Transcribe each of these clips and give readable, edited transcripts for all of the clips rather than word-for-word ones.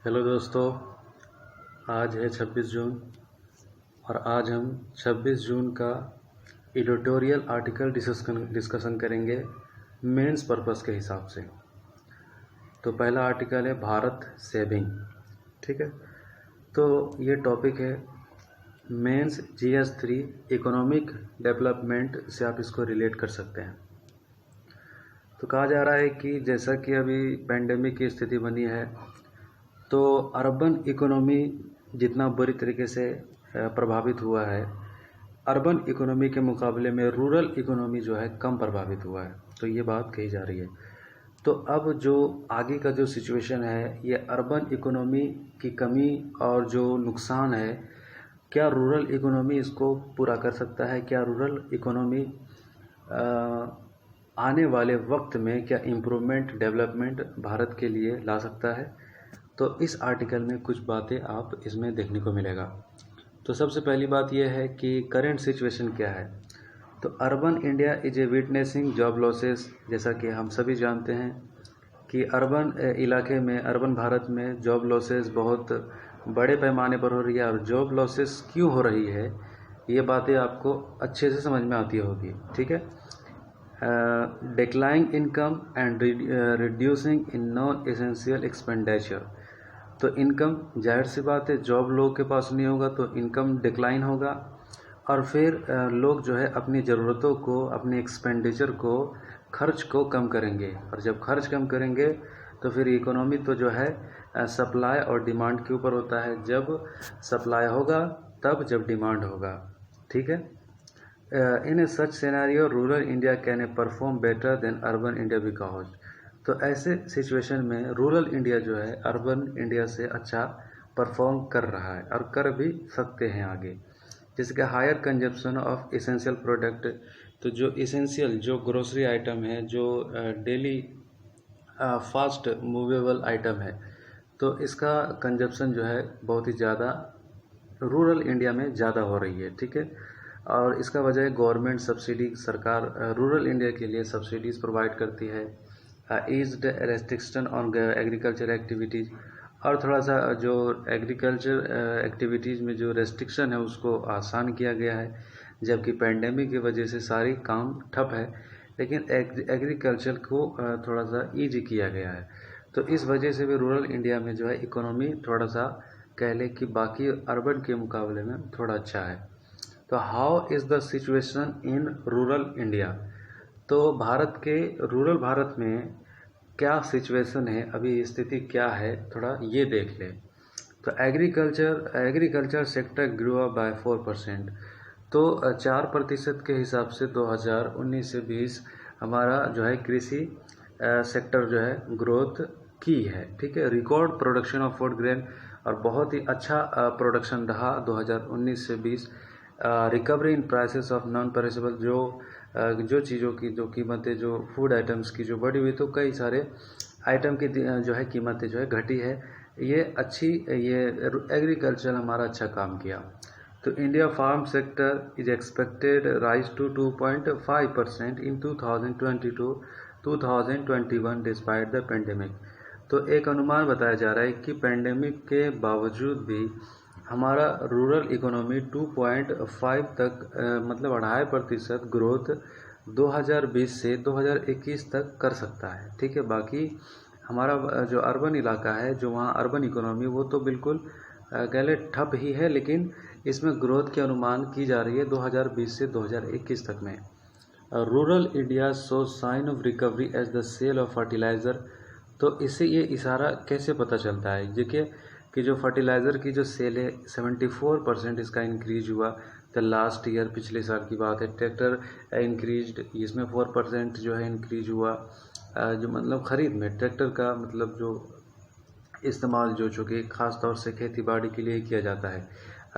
Hello दोस्तों, आज है 26 जून और आज हम 26 जून का एडिटोरियल आर्टिकल डिस्कशन करेंगे मेंस पर्पस के हिसाब से। तो पहला आर्टिकल है भारत सेविंग। ठीक है, तो ये टॉपिक है मेंस GS3 इकोनॉमिक डेवलपमेंट से आप इसको रिलेट कर सकते हैं। तो कहा जा रहा है कि जैसा कि अभी पेंडेमिक की स्थिति बनी है तो अर्बन इकोनॉमी जितना बुरी तरीके से प्रभावित हुआ है, अर्बन इकोनॉमी के मुकाबले में रूरल इकोनॉमी जो है कम प्रभावित हुआ है। तो ये बात कही जा रही है। तो अब जो आगे का जो सिचुएशन है, ये अर्बन इकोनॉमी की कमी और जो नुकसान है, क्या रूरल इकोनॉमी इसको पूरा कर सकता है? क्या रूरल इकोनॉमी आने वाले वक्त में क्या इम्प्रूवमेंट डेवलपमेंट भारत के लिए ला सकता है? तो इस आर्टिकल में कुछ बातें आप इसमें देखने को मिलेगा। तो सबसे पहली बात यह है कि करंट सिचुएशन क्या है। तो urban India is a witnessing job losses. जैसा कि हम सभी जानते हैं कि अर्बन इलाके में, अर्बन भारत में जॉब लॉसेस बहुत बड़े पैमाने पर हो रही है। और जॉब लॉसेस क्यों हो रही है, ये बातें आपको अच्छे से समझ में आती होगी। ठीक है, decline income and reducing in non essential expenditure. तो इनकम, जाहिर सी बात है, जॉब लोग के पास नहीं होगा तो इनकम डिक्लाइन होगा और फिर लोग जो है अपनी ज़रूरतों को, अपने एक्सपेंडिचर को, खर्च को कम करेंगे। और जब खर्च कम करेंगे तो फिर इकोनॉमी तो जो है सप्लाई और डिमांड के ऊपर होता है। जब सप्लाई होगा तब जब डिमांड होगा। ठीक है, in a such scenario rural India can perform better than urban India because. तो ऐसे सिचुएशन में रूरल इंडिया जो है अर्बन इंडिया से अच्छा परफॉर्म कर रहा है और कर भी सकते हैं आगे। जैसे कि higher consumption of essential product. तो जो एसेंशियल, जो ग्रोसरी आइटम है, जो डेली फास्ट मूवेबल आइटम है, तो इसका कंजप्शन जो है बहुत ही ज़्यादा रूरल इंडिया में ज़्यादा हो रही है। ठीक है, और इसका वजह है गवर्नमेंट सब्सिडी, सरकार रूरल इंडिया के लिए सब्सिडीज़ प्रोवाइड करती है। Eased restriction on agriculture activities, और थोड़ा सा जो एग्रीकल्चर एक्टिविटीज़ में जो रेस्ट्रिक्शन है उसको आसान किया गया है। जबकि पेंडेमिक की वजह से सारी काम ठप है, लेकिन एग्रीकल्चर को थोड़ा सा ईजी किया गया है। तो इस वजह से भी रूरल इंडिया में जो है इकोनॉमी थोड़ा सा कह लें कि बाकी अर्बन के मुकाबले में थोड़ा अच्छा है। तो how is the situation in rural India. तो भारत के रूरल भारत में क्या सिचुएशन है, अभी स्थिति क्या है, थोड़ा ये देख लें। तो agriculture sector grow up by 4%। तो 4% के हिसाब से 2019 से 20 हमारा जो है कृषि सेक्टर जो है ग्रोथ की है। ठीक है, record production of food grain, और बहुत ही अच्छा प्रोडक्शन रहा 2019 से 20। Recovery in prices of non perishable. जो चीज़ों की जो कीमतें, जो फूड आइटम्स की जो बढ़ी हुई, तो कई सारे आइटम की जो है कीमतें जो है घटी है। ये अच्छी, ये एग्रीकल्चर हमारा अच्छा काम किया। तो India farm sector is expected rise to 2.5% in 2020-2021 despite the pandemic. तो एक अनुमान बताया जा रहा है कि पेंडेमिक के बावजूद भी हमारा रूरल इकोनॉमी 2.5 तक मतलब 2.5% ग्रोथ 2020 से 2021 तक कर सकता है। ठीक है, बाकी हमारा जो अर्बन इलाका है, जो वहाँ अर्बन इकोनॉमी, वो तो बिल्कुल कह ले ठप ही है, लेकिन इसमें ग्रोथ की अनुमान की जा रही है 2020 से 2021 तक में। Rural India show sign of recovery as the sale of fertiliser. तो इससे ये इशारा कैसे पता चलता है? देखिए कि जो फर्टिलाइज़र की जो सेल है 74% इसका इंक्रीज हुआ द लास्ट ईयर, पिछले साल की बात है। ट्रैक्टर इंक्रीज्ड, इसमें 4% जो है इंक्रीज हुआ। जो मतलब ख़रीद में ट्रैक्टर का मतलब जो इस्तेमाल जो कि ख़ास तौर से खेती बाड़ी के लिए किया जाता है।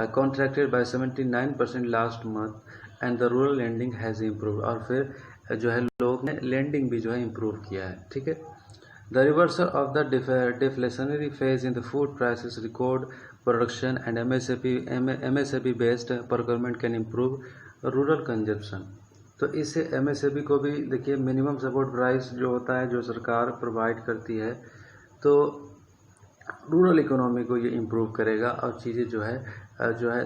Contracted by 79% last month and the rural lending has improve. और फिर जो है लोग ने लैंडिंग भी जो है इम्प्रूव किया है। ठीक है, The reversal of the deflationary phase in the food prices, record production and MSP based procurement can improve rural consumption। तो इससे MSP को भी देखिए, मिनिमम सपोर्ट प्राइस जो होता है, जो सरकार प्रोवाइड करती है, तो रूरल इकोनॉमी को ये इम्प्रूव करेगा और चीज़ें जो है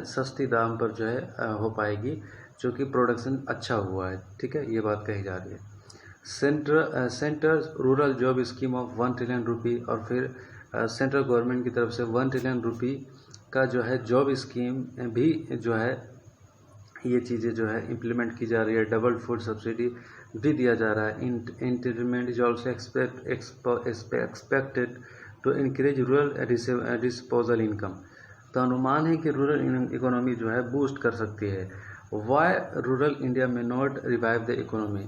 सस्ती दाम पर जो है हो पाएगी, जो कि प्रोडक्शन अच्छा हुआ है। ठीक है, ये बात कही जा रही है। Centre rural job scheme of 1 trillion rupee, और फिर सेंट्रल गवर्नमेंट की तरफ से 1 ट्रिलियन रुपी का जो है जॉब स्कीम भी जो है ये चीज़ें जो है इम्प्लीमेंट की जा रही है। डबल फूड सब्सिडी भी दिया जा रहा है। Interment is also expected to increase rural disposal income. तो अनुमान है कि रूरल इकोनॉमी जो है बूस्ट कर सकती है। वाई रूरल इंडिया में नॉट रिवाइव द इकोनॉमी।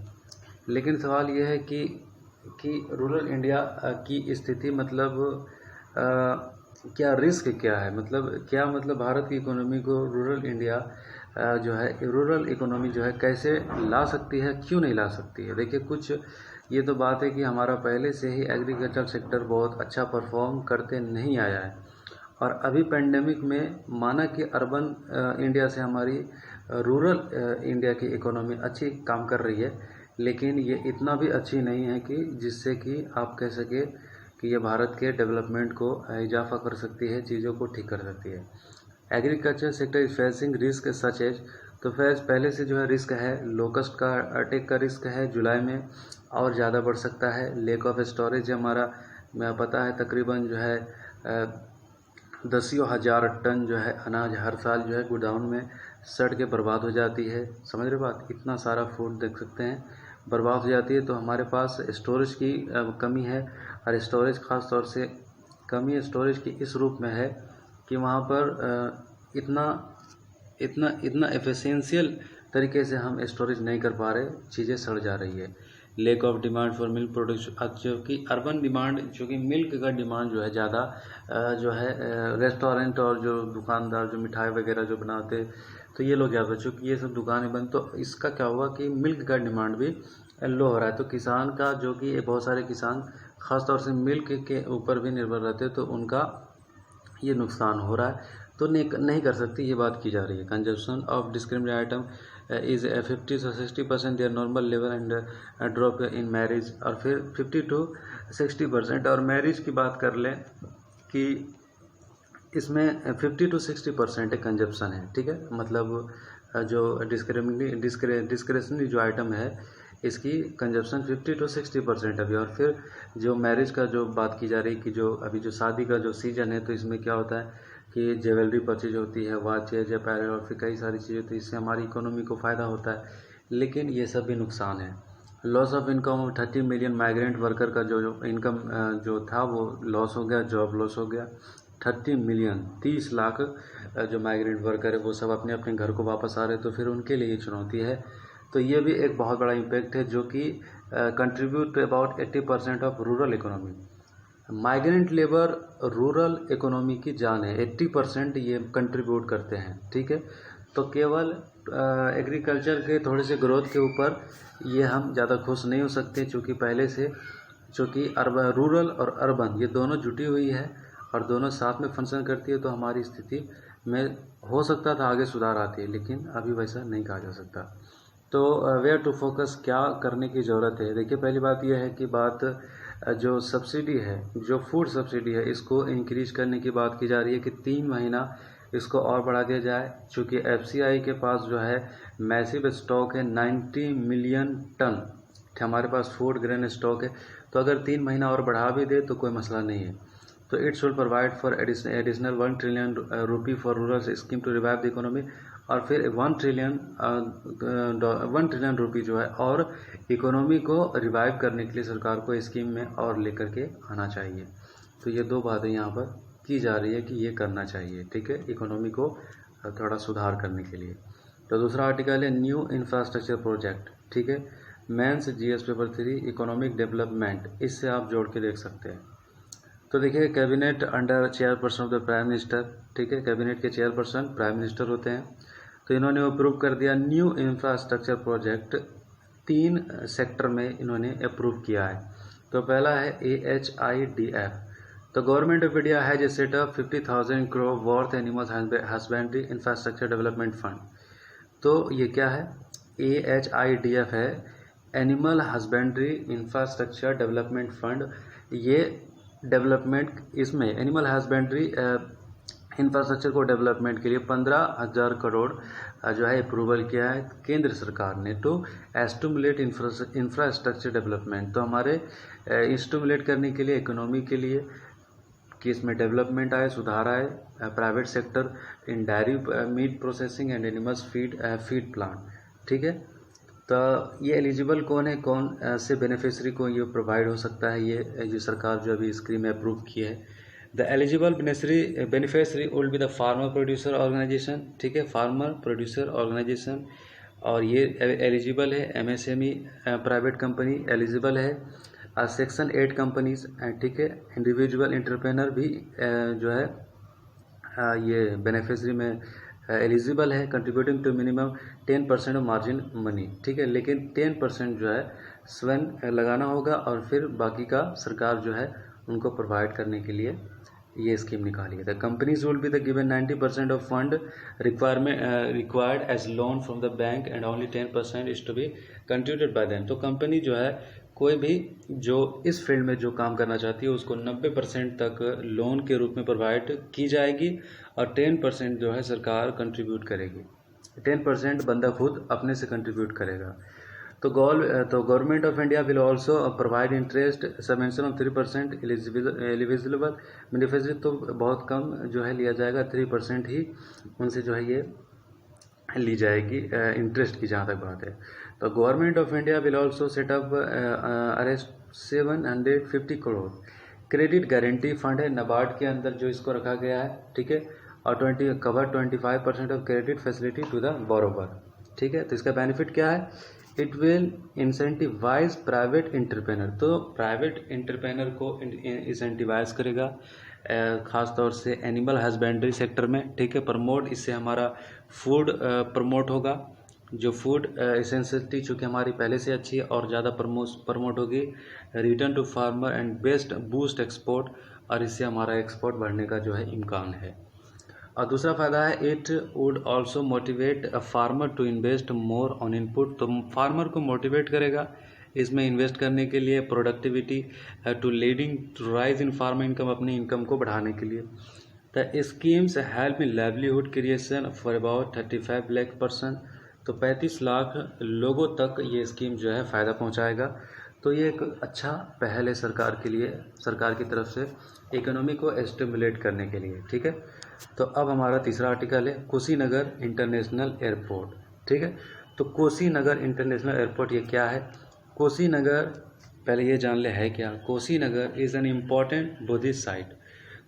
लेकिन सवाल यह है कि रूरल इंडिया की स्थिति मतलब क्या रिस्क क्या है, मतलब भारत की इकोनॉमी को रूरल इंडिया जो है रूरल इकोनॉमी जो है कैसे ला सकती है, क्यों नहीं ला सकती है। देखिए, कुछ ये तो बात है कि हमारा पहले से ही एग्रीकल्चर सेक्टर बहुत अच्छा परफॉर्म करते नहीं आया है, और अभी पेंडेमिक में माना कि अर्बन इंडिया से हमारी रूरल इंडिया की इकोनॉमी अच्छी काम कर रही है, लेकिन ये इतना भी अच्छी नहीं है कि जिससे कि आप कह सके कि ये भारत के डेवलपमेंट को इजाफा कर सकती है, चीज़ों को ठीक कर सकती है। Agriculture sector is facing risk such as. तो पहले से जो है रिस्क है, लोकस्ट का अटैक का रिस्क है जुलाई में और ज़्यादा बढ़ सकता है। लेक ऑफ स्टोरेज हमारा पता है तकरीबन जो है 10,000 टन जो है अनाज हर साल जो है गोडाउन में सड़ के बर्बाद हो जाती है। समझ रहे बात, इतना सारा फूड देख सकते हैं बर्बाद हो जाती है। तो हमारे पास स्टोरेज की कमी है, और स्टोरेज ख़ास तौर से कमी स्टोरेज की इस रूप में है कि वहाँ पर इतना एफिशिएंशियल तरीके से हम स्टोरेज नहीं कर पा रहे, चीज़ें सड़ जा रही है। Lake of demand for milk production, जो कि अर्बन डिमांड, जो कि मिल्क का डिमांड जो है ज़्यादा जो है रेस्टोरेंट और जो दुकानदार जो मिठाई वगैरह जो बनाते, तो ये लोग ज़्यादा, चूँकि ये सब दुकानें बंद, तो इसका क्या हुआ कि मिल्क का डिमांड भी लो हो रहा है। तो किसान का, जो कि बहुत सारे किसान ख़ासतौर से मिल्क के ऊपर भी निर्भर रहते हैं, तो उनका ये नुकसान हो रहा है, तो नहीं कर सकती, ये बात की जा रही है। Consumption of discriminated item is 50 से 60% there normal level and drop in marriage, और फिर 50 to 60%। और मैरिज की बात कर लें कि इसमें 50 to 60% कंजप्शन है। ठीक है, मतलब जो डिस्क्रिशनरी जो आइटम है इसकी कंजप्शन 50 to 60% अभी। और फिर जो मैरिज का जो बात की जा रही है कि जो अभी जो शादी का जो सीजन है, तो इसमें क्या होता है कि ज्वेलरी परचेज होती है, वॉचेज, अपैरल और फिर कई सारी चीज़ें, तो इससे हमारी इकोनॉमी को फ़ायदा होता है, लेकिन ये सब भी नुकसान है। Loss of income of 30 million migrant worker का जो इनकम जो था वो लॉस हो गया, जॉब लॉस हो गया। 30 मिलियन 30 लाख जो माइग्रेंट वर्कर है वो सब अपने अपने घर को वापस आ रहे, तो फिर उनके लिए ये चुनौती है। तो ये भी एक बहुत बड़ा इम्पैक्ट है, जो कि contribute to about 80% of rural economy. Migrant labour rural economy की जान है, 80% ये कंट्रीब्यूट करते हैं। ठीक है, तो केवल एग्रीकल्चर के थोड़े से ग्रोथ के ऊपर ये हम ज़्यादा खुश नहीं हो सकते, चूँकि पहले से चूँकि रूरल और अर्बन ये दोनों जुटी हुई है और दोनों साथ में फंक्शन करती है, तो हमारी स्थिति में हो सकता था आगे सुधार आती है, लेकिन अभी वैसा नहीं कहा जा सकता। तो वेयर टू फोकस, क्या करने की ज़रूरत है। देखिए, पहली बात यह है कि जो सब्सिडी है, जो फूड सब्सिडी है, इसको इंक्रीज करने की बात की जा रही है कि 3 महीना इसको और बढ़ा दिया जाए। चूँकि FCI के पास जो है मैसिव स्टॉक है, 90 मिलियन टन हमारे पास फूड ग्रेन स्टॉक है, तो अगर 3 महीना और बढ़ा भी दे तो कोई मसला नहीं है। तो it should provide for additional 1 trillion rupee for rural scheme to revive the economy, और फिर 1 ट्रिलियन रुपी जो है और इकोनॉमी को रिवाइव करने के लिए सरकार को स्कीम में और लेकर के आना चाहिए। तो ये दो बातें यहाँ पर की जा रही है कि ये करना चाहिए। ठीक है, इकोनॉमी को थोड़ा सुधार करने के लिए। तो दूसरा आर्टिकल है न्यू इंफ्रास्ट्रक्चर प्रोजेक्ट। ठीक है, mains GS paper 3 economic development, इससे आप जोड़ के देख सकते हैं। तो देखिए, cabinet under chairperson of the prime minister. ठीक है, कैबिनेट के चेयरपर्सन प्राइम मिनिस्टर होते हैं। तो इन्होंने अप्रूव कर दिया न्यू इंफ्रास्ट्रक्चर प्रोजेक्ट, 3 सेक्टर में इन्होंने अप्रूव किया है। तो पहला है AHIDF। तो government of India has a set up 50,000 crore worth animal husbandry infrastructure development fund. तो ये क्या है, AHIDF है, animal husbandry infrastructure development fund. ये डेवलपमेंट, इसमें एनिमल हस्बेंड्री इंफ्रास्ट्रक्चर को डेवलपमेंट के लिए 15,000 करोड़ जो है अप्रूवल किया है केंद्र सरकार ने टू एस्टिमुलेट इंफ्रास्ट्रक्चर डेवलपमेंट। तो हमारे स्टिमुलेट करने के लिए, इकोनॉमी के लिए कि इसमें डेवलपमेंट आए, सुधार आए, private sector in diary meat processing and animals feed plant. ठीक है, तो ये एलिजिबल कौन है, कौन से बेनिफिशरी को ये प्रोवाइड हो सकता है, ये सरकार जो अभी स्कीम अप्रूव की है। The eligible beneficiary will be the farmer producer organisation. ठीक है, फार्मर प्रोड्यूसर ऑर्गेनाइजेशन, और ये एलिजिबल है। एमएसएमई प्राइवेट कंपनी एलिजिबल है। सेक्शन 8 कंपनीज, ठीक है। इंडिविजुअल एंटरप्रेनर भी जो है ये बेनिफिशरी में एलिजिबल है, contributing to minimum 10% of margin money. ठीक है, लेकिन 10% जो है स्वयं लगाना होगा और फिर बाकी का सरकार जो है उनको प्रोवाइड करने के लिए ये स्कीम निकाली है। The companies will be the given 90% of fund required as loan from the bank and only 10% is to be contributed by them. तो कंपनी जो है कोई भी जो इस फील्ड में जो काम करना चाहती है उसको 90% तक लोन के रूप में प्रोवाइड की जाएगी और 10% जो है सरकार कंट्रीब्यूट करेगी। 10% बंदा खुद अपने से कंट्रीब्यूट करेगा। तो government of India will also provide interest subvention of 3% eligible beneficiary. तो बहुत कम जो है लिया जाएगा, 3% ही उनसे जो है ये ली जाएगी इंटरेस्ट की जहाँ तक बात है। तो government of India will also setup arrest 750 crore credit guarantee fund है नाबार्ड के अंदर जो इसको रखा गया है। ठीक है, और 25% of credit facility to the borrower. ठीक है, तो इसका बेनिफिट क्या है, it will incentivise private entrepreneur. तो प्राइवेट एंटरप्रेनर को इंसेंटिवाइज करेगा ख़ास तौर से एनिमल हस्बेंड्री सेक्टर में। ठीक है, प्रमोट, इससे हमारा फूड प्रमोट होगा, जो फूड एसेंशियलिटी चूँकि हमारी पहले से अच्छी है और ज़्यादा प्रमोट होगी। Return to farmer and best boost export, और इससे हमारा एक्सपोर्ट बढ़ने का जो है इम्कान है। और दूसरा फ़ायदा है, it would also motivate a farmer to invest more on input. तो फार्मर को मोटिवेट करेगा इसमें इन्वेस्ट करने के लिए, productivity to leading to rise in farmer income, अपनी इनकम को बढ़ाने के लिए। The schemes help in livelihood creation for about 35 lakh person. तो 35 लाख लोगों तक ये स्कीम जो है फ़ायदा पहुंचाएगा। तो ये एक अच्छा पहल है सरकार के लिए, सरकार की तरफ से इकोनॉमी को स्टिमुलेट करने के लिए। ठीक है, तो अब हमारा तीसरा आर्टिकल है कुशीनगर इंटरनेशनल एयरपोर्ट। ठीक है, तो कुशीनगर इंटरनेशनल एयरपोर्ट ये क्या है। कुशीनगर पहले ये जान ले है क्या। Kushinagar is an important Buddhist site.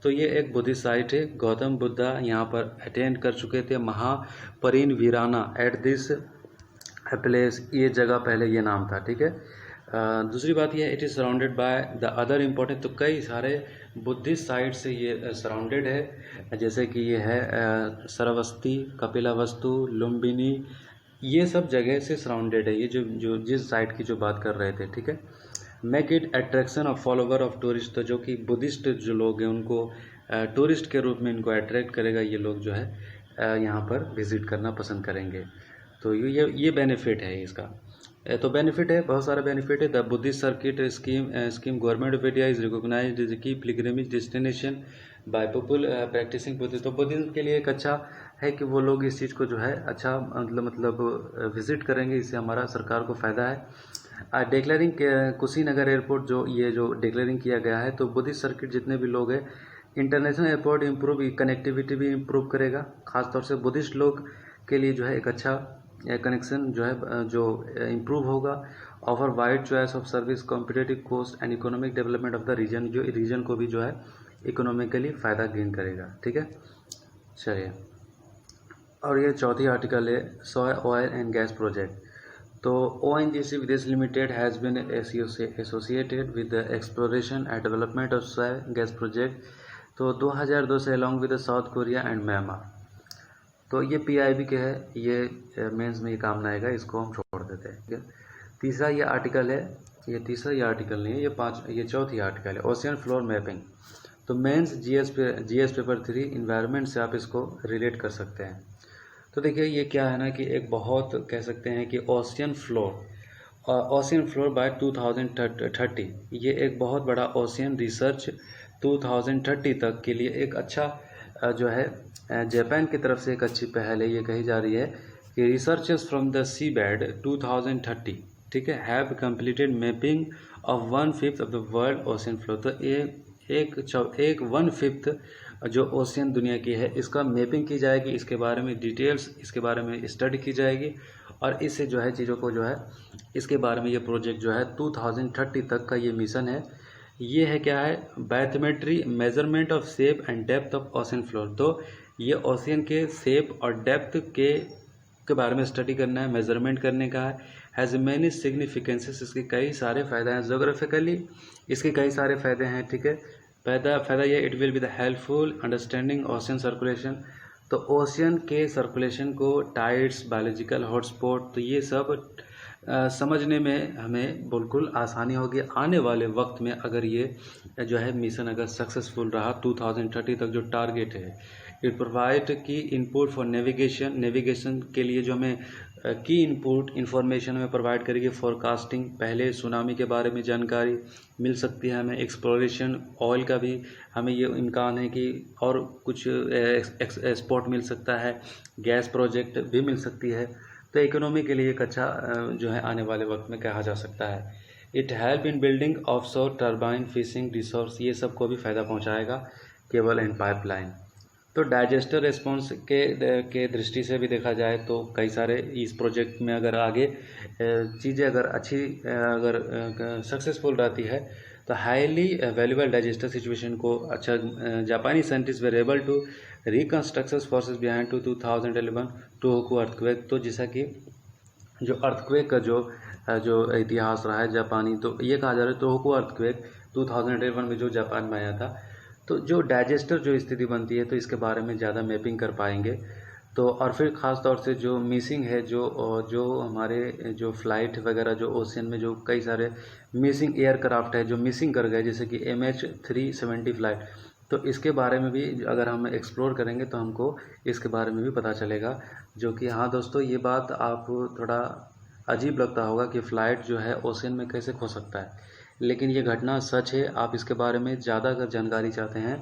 तो ये एक बुद्धिस्ट साइट है। गौतम बुद्धा यहाँ पर अटेंड कर चुके थे महापरिनिर्वाणा एट दिस प्लेस, ये जगह पहले ये नाम था। ठीक है, दूसरी बात यह है, it is surrounded by the other important. तो कई सारे बुद्धिस्ट साइट से ये सराउंडेड है, जैसे कि ये है सरस्वती, कपिलावस्तु, लुम्बिनी, ये सब जगह से सराउंडेड है। ये जो जिस साइट की जो बात कर रहे थे। ठीक है, make it attraction of follower of tourist. तो जो कि बुद्धिस्ट जो लोग हैं उनको टूरिस्ट के रूप में इनको अट्रैक्ट करेगा। ये लोग जो है यहाँ पर विज़िट करना पसंद करेंगे। तो ये बेनिफिट है इसका। तो बेनिफिट है, बहुत सारा बेनिफिट है। The Buddhist circuit scheme government of India is recognised as key pilgrimage destination by people practising Buddhism. तो बुद्धिज्म के लिए एक अच्छा है कि वो लोग इस चीज़ को जो है अच्छा मतलब विजिट करेंगे, इससे हमारा सरकार को फ़ायदा है। डिक्लेयरिंग कुशीनगर एयरपोर्ट जो डिक्लेयरिंग किया गया है, तो बुद्धिस्ट सर्किट जितने भी लोग हैं, इंटरनेशनल एयरपोर्ट इम्प्रूव, कनेक्टिविटी भी इम्प्रूव करेगा। खासतौर से बुद्धिस्ट लोग के लिए जो है एक अच्छा कनेक्शन जो है जो इम्प्रूव होगा। Offer wide choice of service, competitive cost and economic development of the region, जो रीजन को भी जो है इकोनॉमिकली फ़ायदा गेन करेगा। ठीक है, चलिए, और ये चौथी आर्टिकल है सोय ऑयल एंड गैस प्रोजेक्ट। तो ONGC विदेश limited has been associated with the exploration and development of soy gas project. तो 2002 से along with south Korea and Myanmar. तो ये PIB के है, ये मेंस में ये काम ना आएगा, इसको हम छोड़ देते हैं। ठीक है, तीसरा ये आर्टिकल है, ये आर्टिकल नहीं है, ये चौथी आर्टिकल है ओशियन फ्लोर मैपिंग। तो मेंस GS पेपर 3 इन्वायरमेंट से आप इसको रिलेट कर सकते हैं। तो देखिए ये क्या है ना कि एक बहुत कह सकते हैं कि ओशियन फ्लोर बाय 2030 ये एक बहुत बड़ा ओशियन रिसर्च 2030 तक के लिए एक अच्छा जो है जापान की तरफ से एक अच्छी पहल है। ये कही जा रही है कि researchers from the sea bed 2030, ठीक है, have completed mapping of 1/5 of the world ocean floor. तो ये एक 1/5 जो ओशियन दुनिया की है इसका मैपिंग की जाएगी, इसके बारे में डिटेल्स, इसके बारे में स्टडी की जाएगी और इससे जो है चीज़ों को जो है इसके बारे में ये प्रोजेक्ट जो है 2030 तक का ये मिशन है। ये है क्या है, bathymetry measurement of shape and depth of ocean floor. तो ये ओशियन के शेप और डेप्थ के बारे में स्टडी करना है, मेजरमेंट करने का है। हैज़ मैनी सिग्निफिकेंसेस, इसके कई सारे फ़ायदे हैं। जोग्राफिकली इसके कई सारे फ़ायदे हैं, ठीक है। फ़ायदा ये it will be the helpful understanding ocean circulation. तो ओशियन के सर्कुलेशन को, टाइड्स, बायोलॉजिकल हॉटस्पॉट, तो ये सब समझने में हमें बिल्कुल आसानी होगी आने वाले वक्त में, अगर ये जो है मिशन अगर सक्सेसफुल रहा 2030 तक जो टारगेट है। इट प्रोवाइड की इनपुट फॉर नेविगेशन के लिए जो हमें की इनपुट इंफॉर्मेशन हमें प्रोवाइड करेगी। फॉरकास्टिंग, पहले सुनामी के बारे में जानकारी मिल सकती है हमें। एक्सप्लोरेशन, ऑयल का भी हमें ये इम्कान है कि और कुछ एक्सपोर्ट मिल सकता है। गैस प्रोजेक्ट भी मिल सकती है। तो इकोनॉमी के लिए एक अच्छा जो है आने वाले वक्त में कहा जा सकता है। It help in building offshore turbine, fishing resource, ये सब को भी फ़ायदा पहुंचाएगा, केबल एंड पाइपलाइन। तो डाइजेस्टर रिस्पॉन्स के दृष्टि से भी देखा जाए तो कई सारे इस प्रोजेक्ट में अगर आगे चीज़ें अगर अच्छी अगर सक्सेसफुल रहती है तो हाईली वैल्यूबल डाइजेस्टर सिचुएशन को अच्छा जापानी scientist were able to reconstruction forces behind 2011 Tohoku earthquake. तो जैसा कि जो अर्थक्वेक का जो इतिहास रहा है जापानी, तो ये कहा जा रहा है टोहोकू अर्थक्वेक 2011 में जो जापान में आया था। तो जो डाइजेस्टर जो स्थिति बनती है तो इसके बारे में ज़्यादा मैपिंग कर पाएंगे। तो और फिर ख़ास तौर से जो मिसिंग है, जो हमारे जो फ्लाइट वगैरह जो ओशियन में जो कई सारे मिसिंग एयरक्राफ्ट है जो मिसिंग कर गए, जैसे कि MH370 फ्लाइट, तो इसके बारे में भी अगर हम एक्सप्लोर करेंगे तो हमको इसके बारे में भी पता चलेगा। जो कि हाँ दोस्तों, ये बात आप थोड़ा अजीब लगता होगा कि फ़्लाइट जो है ओशियन में कैसे खो सकता है, लेकिन ये घटना सच है। आप इसके बारे में ज़्यादा अगर जानकारी चाहते हैं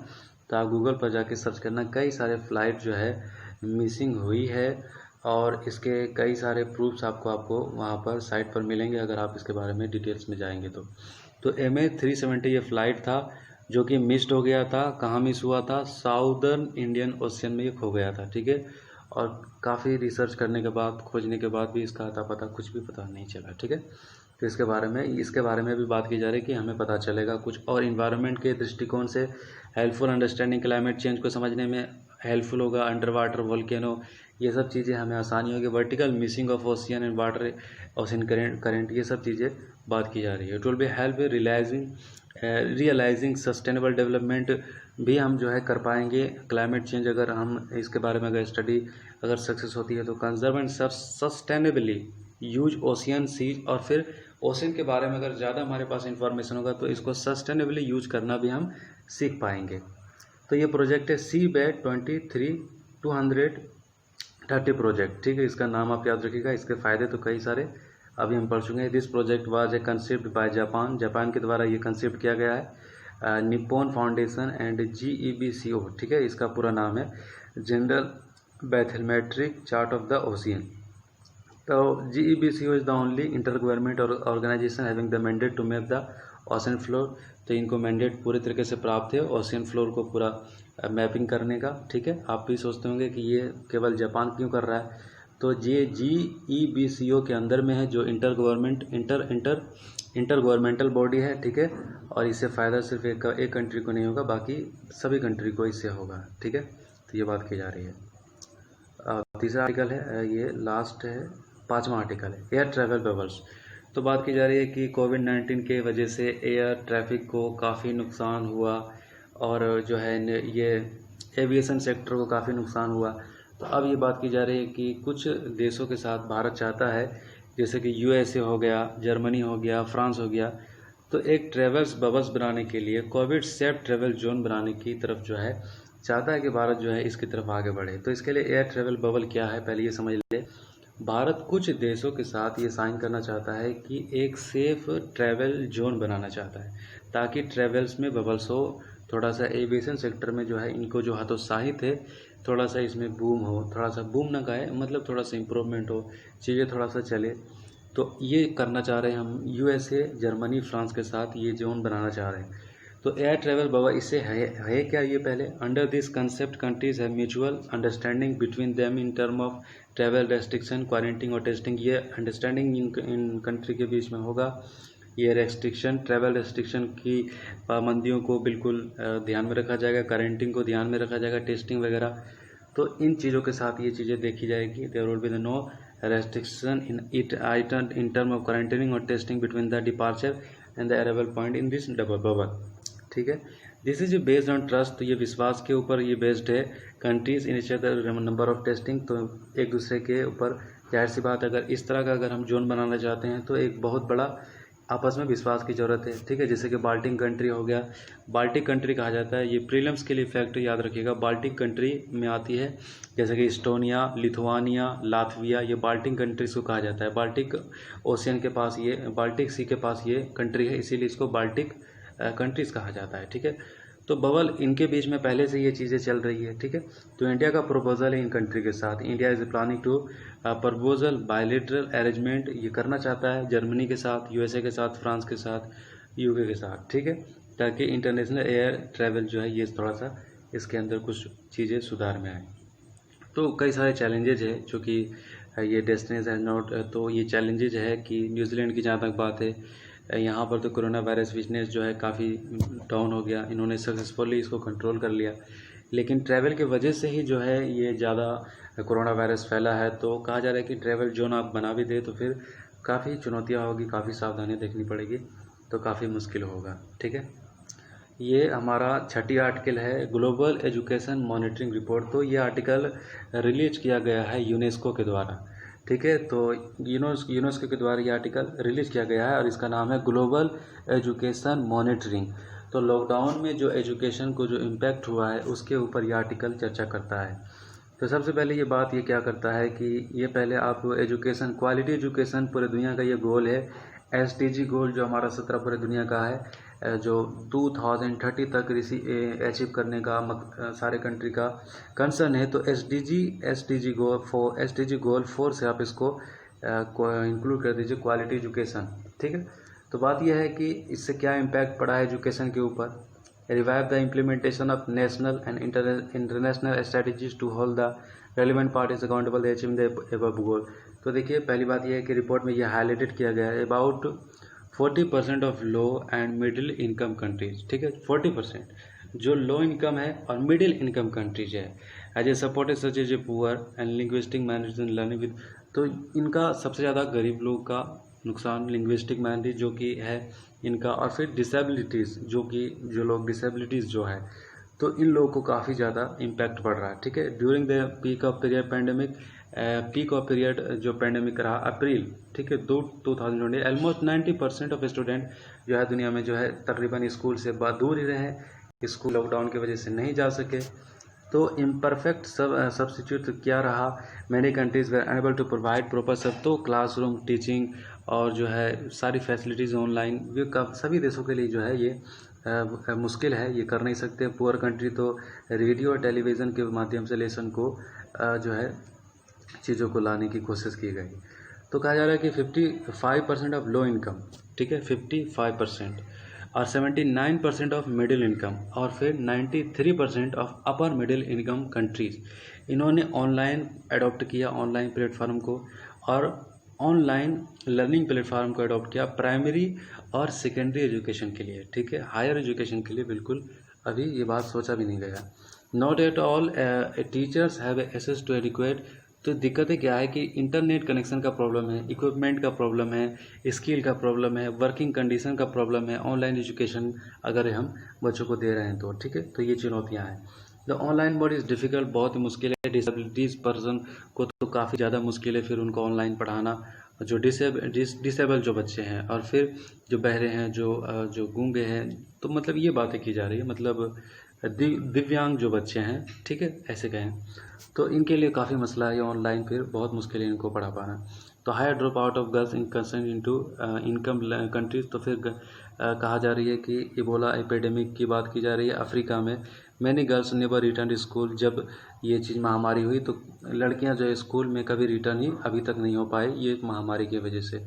तो आप गूगल पर जाके सर्च करना, कई सारे फ़्लाइट जो है मिसिंग हुई है और इसके कई सारे प्रूफ्स आपको वहाँ पर साइट पर मिलेंगे अगर आप इसके बारे में डिटेल्स में जाएंगे तो MH370 ये फ़्लाइट था जो कि मिस्ड हो गया था। कहाँ मिस हुआ था? साउदर्न इंडियन ओशियन में ये खो गया था, ठीक है। और काफ़ी रिसर्च करने के बाद, खोजने के बाद भी इसका अता पता कुछ भी पता नहीं चला, ठीक है। तो इसके बारे में भी बात की जा रही है कि हमें पता चलेगा कुछ। और इन्वायरमेंट के दृष्टिकोण से हेल्पफुल अंडरस्टैंडिंग क्लाइमेट चेंज को समझने में हेल्पफुल होगा। अंडर वाटर वोल्केनो, ये सब चीज़ें हमें आसानी होगी। Vertical missing of ocean and water ocean current, ये सब चीज़ें बात की जा रही है। It will be help realising sustainable development भी हम जो है कर पाएंगे। क्लाइमेट चेंज अगर हम इसके बारे में अगर स्टडी अगर सक्सेस होती है तो conserve and sustainably use ocean seas, और फिर ओशियन के बारे में अगर ज़्यादा हमारे पास इंफॉर्मेशन होगा तो इसको सस्टेनेबली यूज करना भी हम सीख पाएंगे। तो ये प्रोजेक्ट है सीबेड 230 प्रोजेक्ट, ठीक है। इसका नाम आप याद रखिएगा। इसके फ़ायदे तो कई सारे अभी हम पढ़ चुके हैं। This project was a concept by Japan के द्वारा ये कंसेप्ट किया गया है। निप्पॉन फाउंडेशन एंड GEBCO, ठीक है, इसका पूरा नाम है general bathymetric chart of the ocean. तो GEBCO is the only inter government organisation having the mandate to map the ocean floor. तो इनको मैंडेट पूरे तरीके से प्राप्त है ओशियन फ्लोर को पूरा मैपिंग करने का, ठीक है। आप भी सोचते होंगे कि ये केवल जापान क्यों कर रहा है, तो ये GEBCO के अंदर में है, जो इंटर गवर्नमेंटल बॉडी है, ठीक है। और इससे फ़ायदा सिर्फ एक कंट्री को नहीं होगा, बाकी सभी कंट्री को इससे होगा, ठीक है। तो ये बात की जा रही है। तीसरा आर्टिकल है, ये लास्ट है, 5वां आर्टिकल है, एयर ट्रैवल बबल्स। तो बात की जा रही है कि कोविड-19 के वजह से एयर ट्रैफिक को काफ़ी नुकसान हुआ और जो है ये एविएशन सेक्टर को काफ़ी नुकसान हुआ। तो अब ये बात की जा रही है कि कुछ देशों के साथ भारत चाहता है, जैसे कि USA हो गया, जर्मनी हो गया, फ्रांस हो गया, तो एक ट्रेवल्स बबल्स बनाने के लिए कोविड सेफ ट्रेवल जोन बनाने की तरफ जो है चाहता है कि भारत जो है इसकी तरफ आगे बढ़े। तो इसके लिए एयर ट्रैवल बबल क्या है पहले ये समझ ले। भारत कुछ देशों के साथ ये साइन करना चाहता है कि एक सेफ ट्रैवल जोन बनाना चाहता है ताकि ट्रैवल्स में बबल्स हो, थोड़ा सा एविएशन सेक्टर में जो है इनको जो हतोत्साहित है, थोड़ा सा इसमें बूम हो, थोड़ा सा बूम ना कहे, मतलब थोड़ा सा इम्प्रूवमेंट हो, चीज़ें थोड़ा सा चले, तो ये करना चाह रहे हैं हम यूएसए, जर्मनी, फ्रांस के साथ ये जोन बनाना चाह रहे हैं। तो एयर ट्रैवल बाबा इससे है क्या ये पहले, अंडर दिस कंसेप्ट कंट्रीज है mutual understanding between them in term of travel restriction, quarantine और टेस्टिंग। ये अंडरस्टैंडिंग इन कंट्री के बीच में होगा। ये रेस्ट्रिक्शन, ट्रैवल रेस्ट्रिक्शन की पाबंदियों को बिल्कुल ध्यान में रखा जाएगा, क्वारंटीन को ध्यान में रखा जाएगा, टेस्टिंग वगैरह। तो इन चीज़ों के साथ ये चीज़ें देखी जाएगी। There will be the no restriction in term of quarantining और testing between the departure and the arrival point in this double bubble. ठीक है, this is based on trust. तो ये विश्वास के ऊपर ये बेस्ड है। Countries initiate number of testing, तो एक दूसरे के ऊपर, जाहिर सी बात अगर इस तरह का अगर हम जोन बनाना चाहते हैं तो एक बहुत बड़ा आपस में विश्वास की ज़रूरत है। ठीक है, जैसे कि बाल्टिक कंट्री हो गया, बाल्टिक कंट्री कहा जाता है, ये प्रीलिम्स के लिए फैक्ट याद रखिएगा, बाल्टिक कंट्री में आती है, जैसे कि इस्टोनिया, लिथुआनिया, लातविया, ये बाल्टिक कंट्रीज को कहा जाता है। बाल्टिक ओशियन के पास ये, बाल्टिक सी के पास ये कंट्री है, इसीलिए इसको बाल्टिक कंट्रीज़ कहा जाता है। ठीक है, तो बबल इनके बीच में पहले से ये चीज़ें चल रही है। ठीक है, तो इंडिया का प्रपोजल है इन कंट्री के साथ, India is planning to proposal bilateral arrangement, ये करना चाहता है जर्मनी के साथ, यूएसए के साथ, फ्रांस के साथ, यूके के साथ। ठीक है, ताकि इंटरनेशनल एयर ट्रैवल जो है ये थोड़ा सा इसके अंदर कुछ चीज़ें सुधार में आए। तो कई सारे चैलेंजेज है जो कि ये डेस्टिनेशन है नॉट, तो ये चैलेंजेज है कि न्यूजीलैंड की जहाँ तक बात है, यहाँ पर तो कोरोना वायरस बिजनेस जो है काफ़ी डाउन हो गया, इन्होंने सक्सेसफुली इसको कंट्रोल कर लिया, लेकिन ट्रैवल की वजह से ही जो है ये ज़्यादा कोरोना वायरस फैला है। तो कहा जा रहा है कि ट्रैवल जोन आप बना भी दे तो फिर काफ़ी चुनौतियाँ होगी, काफ़ी सावधानी देखनी पड़ेगी, तो काफ़ी मुश्किल होगा। ठीक है, ये हमारा 6ठी आर्टिकल है, ग्लोबल एजुकेशन मॉनिटरिंग रिपोर्ट। तो ये आर्टिकल रिलीज किया गया है यूनेस्को के द्वारा। ठीक है, तो यूनेस्को के द्वारा ये आर्टिकल रिलीज किया गया है और इसका नाम है ग्लोबल एजुकेशन मॉनिटरिंग। तो लॉकडाउन में जो एजुकेशन को जो इम्पैक्ट हुआ है उसके ऊपर ये आर्टिकल चर्चा करता है। तो सबसे पहले ये बात ये क्या करता है कि ये पहले आप एजुकेशन, क्वालिटी एजुकेशन पूरे दुनिया का ये गोल है, SDG गोल जो हमारा 17 पूरे दुनिया का है, जो 2030 तक अचीव करने का सारे कंट्री का कंसर्न है। तो SDG गोल 4 से आप इसको इंक्लूड कर दीजिए, क्वालिटी एजुकेशन। ठीक है, तो बात यह है कि इससे क्या इम्पैक्ट पड़ा है एजुकेशन के ऊपर। Revive the implementation of national and international strategies to hold the relevant parties accountable they achieving the above goal. तो देखिए, पहली बात यह है कि रिपोर्ट में यह हाईलाइटेड किया गया है about 40% of low and middle income countries. ठीक है, 40% जो लो इनकम है और मिडिल इनकम कंट्रीज है, as a supported such as a poor and linguistic management learning with. तो इनका सबसे ज़्यादा गरीब लोग का नुकसान, लिंग्विस्टिक माइनॉरिटी जो कि है इनका, और फिर डिसेबिलिटीज़ जो लोग डिसेबिलिटीज़ जो है, तो इन लोगों को काफ़ी ज़्यादा इम्पैक्ट पड़ रहा है। ठीक है, during the peak of period pandemic, peak of period जो पैंडेमिक रहा अप्रैल, ठीक है, 2020, ऑलमोस्ट 90% ऑफ स्टूडेंट जो है दुनिया में जो है तकरीबन स्कूल से दूर ही रहे, स्कूल लॉकडाउन की वजह से नहीं जा सके। तो इम्परफेक्ट सब्सिट्यूट क्या रहा, many countries were unable to provide proper सब, तो क्लासरूम टीचिंग और जो है सारी फैसिलिटीज़ ऑनलाइन, सभी देशों के लिए जो है ये मुश्किल है, ये कर नहीं सकते। पुअर कंट्री तो रेडियो और टेलीविज़न के माध्यम से लेसन को जो है चीज़ों को लाने की कोशिश की गई। तो कहा जा रहा है कि 55% ऑफ लो इनकम, ठीक है, 55%, और 79% ऑफ मिडिल इनकम, और फिर 93% of upper middle income countries, इन्होंने ऑनलाइन अडॉप्ट किया, ऑनलाइन प्लेटफॉर्म को, और ऑनलाइन लर्निंग प्लेटफॉर्म को अडॉप्ट किया प्राइमरी और सेकेंडरी एजुकेशन के लिए। ठीक है, हायर एजुकेशन के लिए बिल्कुल अभी ये बात सोचा भी नहीं गया। Not at all teachers have access to adequate. तो दिक्कतें क्या है कि इंटरनेट कनेक्शन का प्रॉब्लम है, इक्विपमेंट का प्रॉब्लम है, स्किल का प्रॉब्लम है, वर्किंग कंडीशन का प्रॉब्लम है, ऑनलाइन एजुकेशन अगर हम बच्चों को दे रहे हैं तो। ठीक है, तो ये चुनौतियाँ हैं। The online mode is difficult, बहुत ही मुश्किल है, डिसेबिलिटीज़ पर्सन को तो काफ़ी ज़्यादा मुश्किल है फिर उनको ऑनलाइन पढ़ाना, जो डिसेबल जो बच्चे हैं, और फिर जो बहरे हैं, जो गूंगे हैं, तो मतलब ये बातें की जा रही है, मतलब दिव्यांग जो बच्चे हैं, ठीक है, ऐसे कहें, तो इनके लिए काफ़ी मसला है, ऑनलाइन फिर बहुत मुश्किल है इनको पढ़ा पाना। तो higher drop out of girls in concern into income countries, तो फिर कहा जा रही है कि इबोला एपिडेमिक की बात की जा रही है अफ्रीका में। Many girls never return school, जब ये चीज़ महामारी हुई तो लड़कियां जो है स्कूल में कभी रिटर्न ही अभी तक नहीं हो पाए, ये महामारी की वजह से।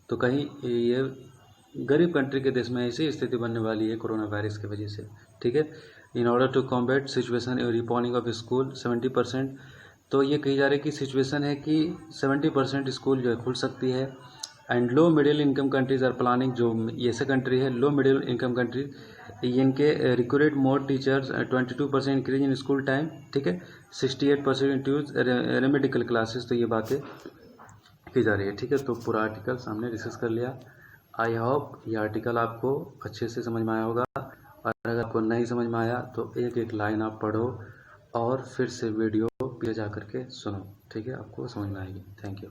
तो कहीं ये गरीब कंट्री के देश में ऐसी स्थिति बनने वाली है कोरोना वायरस की वजह से, ठीक है। In order to combat situation reporting of school 70%, तो ये कही जा रही है कि सिचुएशन है कि 70% स्कूल जो है खुल सकती है। And low middle income countries are planning, जो ऐसे कंट्री है लो मिडिल इनकम कंट्रीज, इनके recruit more teachers, 22% increase in school time, ठीक है, 68% इंक्रीज रेमेडिकल क्लासेस। तो ये बातें की जा रही है, ठीक है। तो पूरा आर्टिकल सामने डिस्कस कर लिया। आई होप ये आर्टिकल आपको अच्छे से समझ में आया होगा, और अगर आपको नहीं समझ में आया तो एक एक लाइन आप पढ़ो और फिर से वीडियो पे जा करके सुनो, ठीक है, आपको समझ में आएगी। Thank you.